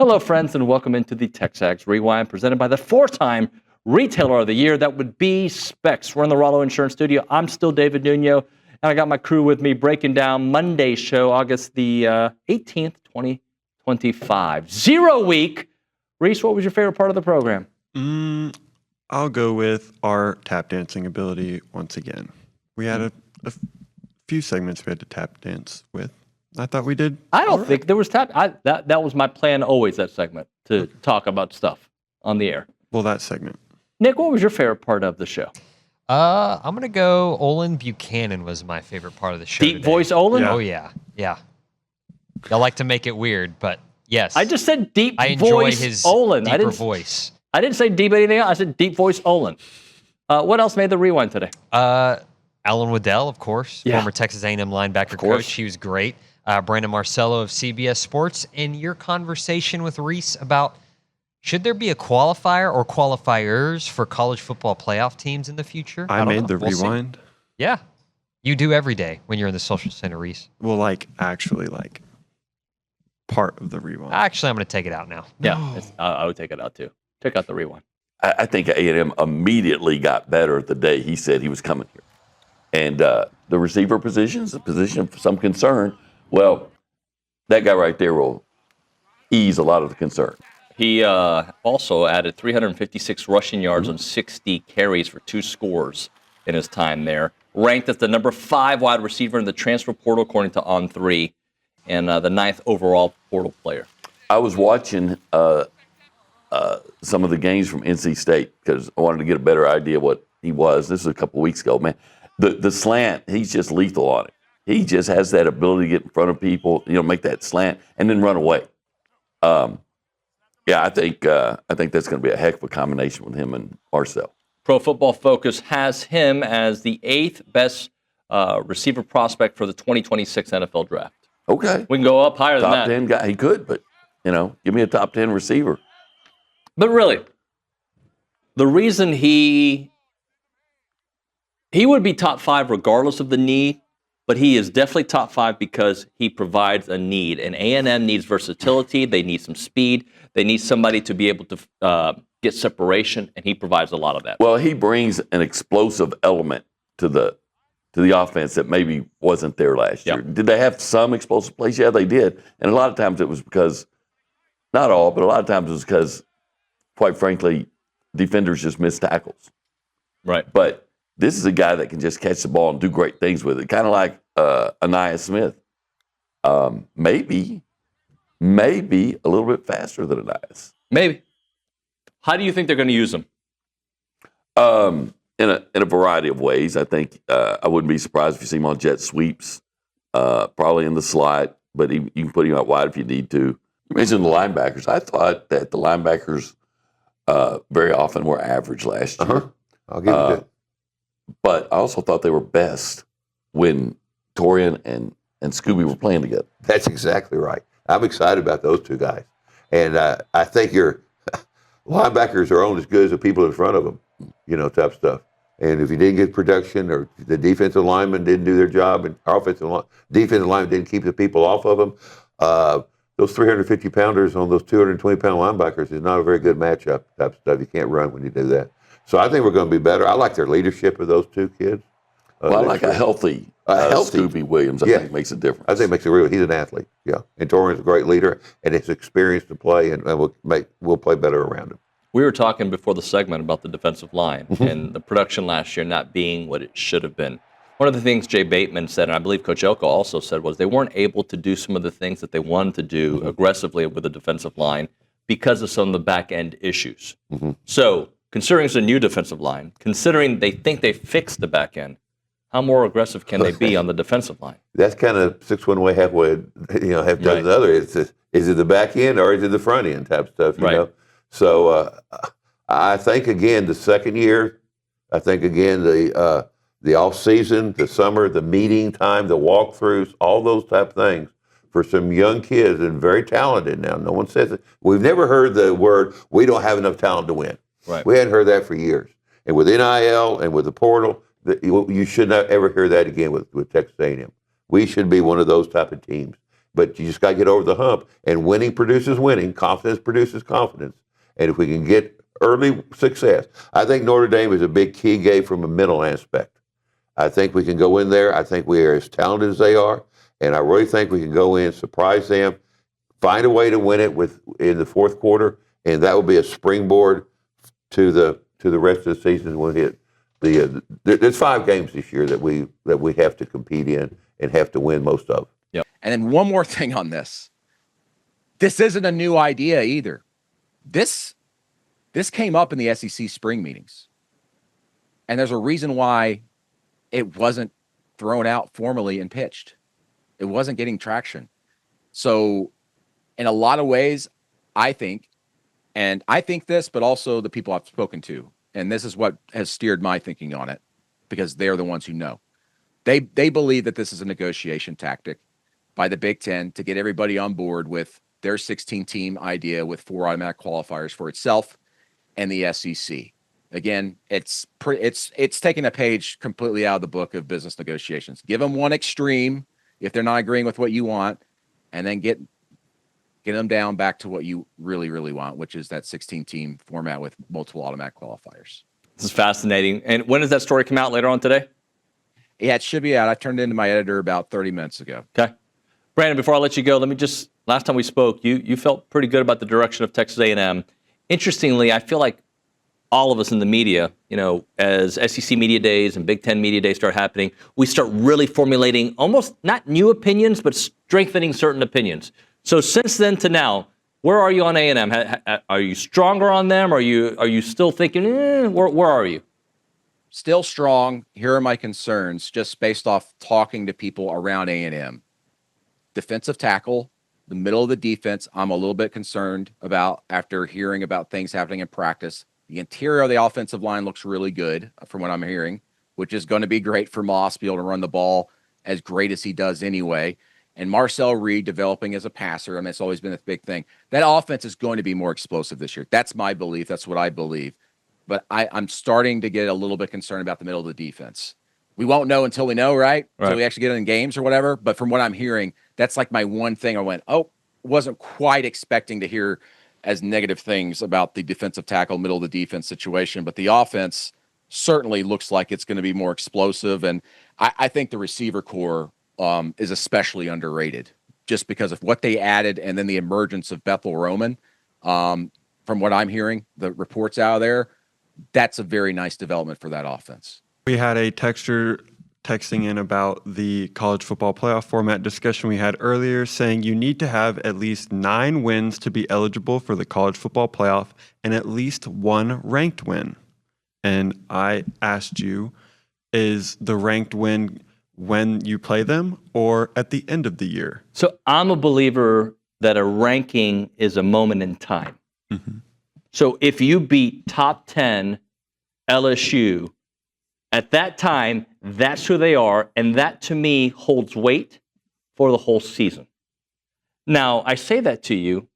Hello, friends, and welcome into the TexAgs Rewind, presented by the four-time Retailer of the Year. That would be Specs. We're in the Rollo Insurance Studio. I'm still David Nuno, and I got my crew with me breaking down Monday's show, August the 18th, 2025. 0 week. Reese, what was your favorite part of the program? I'll go with our tap dancing ability once again. We had a few segments we had to tap dance with. I thought we did. I don't think there was tap. That was my plan always, that segment, to talk about stuff on the air. Well, that segment. Nick, what was your favorite part of the show? I'm going to go Olin Buchanan was my favorite part of the show Deep today. voice Olin? Oh, yeah. I like to make it weird, but yes. I just said deep I enjoy voice his Olin. deeper voice. I didn't say deep anything else. I said deep voice Olin. What else made the rewind today? Alan Weddell, of course, former Texas A&M linebacker coach. He was great. Brandon Marcello of CBS Sports. And your conversation with Reese about should there be a qualifier or qualifiers for college football playoff teams in the future? I made the We'll rewind. See. Yeah. You do every day when you're in the social center, Reese. Well, actually, part of the rewind. Actually, I'm going to take it out now. Yeah, I would take it out too. Take out the rewind. I think A&M immediately got better the day he said he was coming here. And the receiver position is a position of some concern. Well, that guy right there will ease a lot of the concern. He also added 356 rushing yards on 60 carries for 2 scores in his time there. Ranked as the number 5 wide receiver in the transfer portal, according to On3, and the 9th overall portal player. I was watching some of the games from NC State because I wanted to get a better idea what he was. This was a couple of weeks ago, man. The slant, he's just lethal on it. He just has that ability to get in front of people, make that slant and then run away. I think that's going to be a heck of a combination with him and Marcello. Pro Football Focus has him as the 8th best receiver prospect for the 2026 NFL Draft. Okay. We can go up higher than that. Top 10 guy, he could, but, give me a top 10 receiver. But really, the reason he would be top 5 regardless of the need, but he is definitely top 5 because he provides a need. And A&M needs versatility. They need some speed. They need somebody to be able to get separation, and he provides a lot of that. Well, he brings an explosive element to the offense that maybe wasn't there last year. Did they have some explosive plays? Yeah, they did. And a lot of times it was because, not all, but a lot of times it was because, quite frankly, defenders just missed tackles. Right. But this is a guy that can just catch the ball and do great things with it, kind of like Anaya Smith. Maybe a little bit faster than Anaya. Maybe. How do you think they're going to use him? In a variety of ways. I think I wouldn't be surprised if you see him on jet sweeps, probably in the slot, but you can put him out wide if you need to. You mentioned the linebackers. I thought that the linebackers very often were average last year. I'll give you that. But I also thought they were best when Torian and Scooby were playing together. That's exactly right. I'm excited about those two guys. And I think your linebackers are only as good as the people in front of them, type stuff. And if you didn't get production or the defensive linemen didn't do their job and defensive linemen didn't keep the people off of them, those 350-pounders on those 220-pound linebackers is not a very good matchup type stuff. You can't run when you do that. So I think we're going to be better. I like their leadership of those two kids. Well, I like a healthy Scooby Williams. I think makes a difference. I think it makes he's an athlete. Yeah, and Torian's a great leader, and it's experience to play, and we'll play better around him. We were talking before the segment about the defensive line and the production last year not being what it should have been. One of the things Jay Bateman said, and I believe Coach Elko also said, was they weren't able to do some of the things that they wanted to do aggressively with the defensive line because of some of the back-end issues. So, considering it's a new defensive line, considering they think they fixed the back end, how more aggressive can they be on the defensive line? That's kind of 6 one way, halfway, half dozen the other. Is it the back end or is it the front end type stuff? You know? So I think again the second year, I think again the off season, the summer, the meeting time, the walkthroughs, all those type of things for some young kids and very talented now. No one says it. We've never heard the word we don't have enough talent to win. Right. We hadn't heard that for years. And with NIL and with the portal, you should not ever hear that again with Texas A&M. We should be one of those type of teams. but you just got to get over the hump. And winning produces winning. Confidence produces confidence. And if we can get early success, I think Notre Dame is a big key game from a mental aspect. I think we can go in there. I think we are as talented as they are. And I really think we can go in, surprise them, find a way to win it in the fourth quarter, and that will be a springboard to the rest of the season. When there's 5 games this year that we have to compete in and have to win most of. Yep. And then one more thing on this. This isn't a new idea either. This came up in the SEC spring meetings. And there's a reason why it wasn't thrown out formally and pitched. It wasn't getting traction. So in a lot of ways, I think this, but also the people I've spoken to, and this is what has steered my thinking on it, because they're the ones who know. They believe that this is a negotiation tactic by the Big Ten to get everybody on board with their 16-team idea with 4 automatic qualifiers for itself and the SEC. Again, it's taking a page completely out of the book of business negotiations. Give them one extreme if they're not agreeing with what you want, and then get them down back to what you really, really want, which is that 16-team format with multiple automatic qualifiers. This is fascinating. And when does that story come out later on today? Yeah, it should be out. I turned it into my editor about 30 minutes ago. Okay. Brandon, before I let you go, last time we spoke, you felt pretty good about the direction of Texas A&M. Interestingly, I feel like all of us in the media, as SEC Media Days and Big Ten Media Days start happening, we start really formulating almost not new opinions, but strengthening certain opinions. So since then to now, where are you on A&M? Are you stronger on them? Are you still thinking, where are you? Still strong. Here are my concerns, just based off talking to people around A&M. Defensive tackle, the middle of the defense, I'm a little bit concerned about after hearing about things happening in practice. The interior of the offensive line looks really good from what I'm hearing, which is going to be great for Moss, be able to run the ball as great as he does anyway. And Marcello Reed developing as a passer, it's always been a big thing. That offense is going to be more explosive this year. That's my belief. That's what I believe. But I'm starting to get a little bit concerned about the middle of the defense. We won't know until we know, right? Until we actually get in games or whatever. But from what I'm hearing, that's like my one thing I went, wasn't quite expecting to hear as negative things about the defensive tackle, middle of the defense situation. But the offense certainly looks like it's going to be more explosive. And I think the receiver core is especially underrated just because of what they added and then the emergence of Bethel Roman. From what I'm hearing, the reports out of there, that's a very nice development for that offense. We had a texter texting in about the college football playoff format discussion we had earlier, saying you need to have at least 9 wins to be eligible for the college football playoff and at least 1 ranked win. And I asked you, is the ranked win when you play them or at the end of the year? So I'm a believer that a ranking is a moment in time. Mm-hmm. So if you beat top 10 LSU, at that time, that's who they are, and that to me holds weight for the whole season. Now, I say that to you,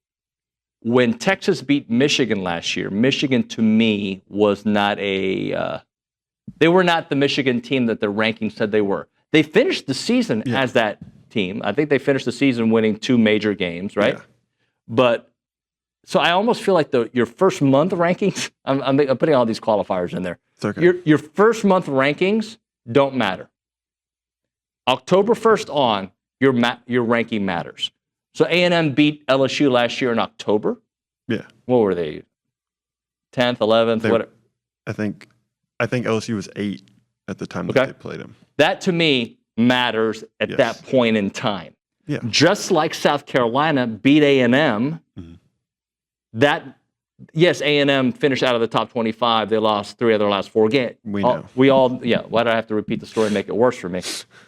when Texas beat Michigan last year, Michigan to me was not they were not the Michigan team that the rankings said they were. They finished the season as that team. I think they finished the season winning 2 major games, right? Yeah. But so I almost feel like your first month rankings, I'm putting all these qualifiers in there. Okay. Your first month rankings don't matter. October 1st on, your ranking matters. So A&M beat LSU last year in October. Yeah. What were they? 10th, 11th, whatever. I think LSU was 8 at the time that they played them. That to me matters at that point in time. Yeah. Just like South Carolina beat A&M, yes, A&M finished out of the top 25. They lost 3 of their last 4 games. We know. Why do I have to repeat the story and make it worse for me?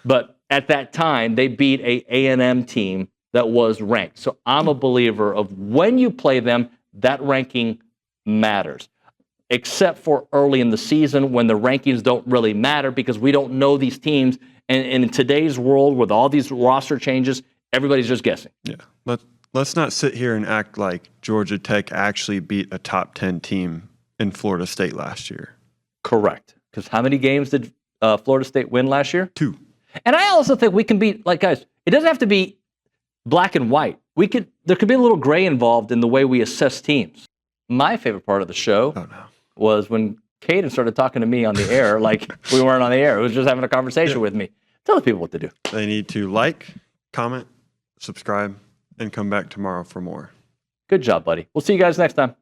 But at that time, they beat a A&M team that was ranked. So I'm a believer of when you play them, that ranking matters. Except for early in the season when the rankings don't really matter because we don't know these teams. And in today's world with all these roster changes, everybody's just guessing. Yeah. Let's not sit here and act like Georgia Tech actually beat a top 10 team in Florida State last year. Correct. Because how many games did Florida State win last year? 2. And I also think we can beat, guys, it doesn't have to be black and white. There could be a little gray involved in the way we assess teams. My favorite part of the show was when Caden started talking to me on the air like we weren't on the air. It was just having a conversation with me. Tell the people what to do. They need to like, comment, subscribe, and come back tomorrow for more. Good job, buddy. We'll see you guys next time.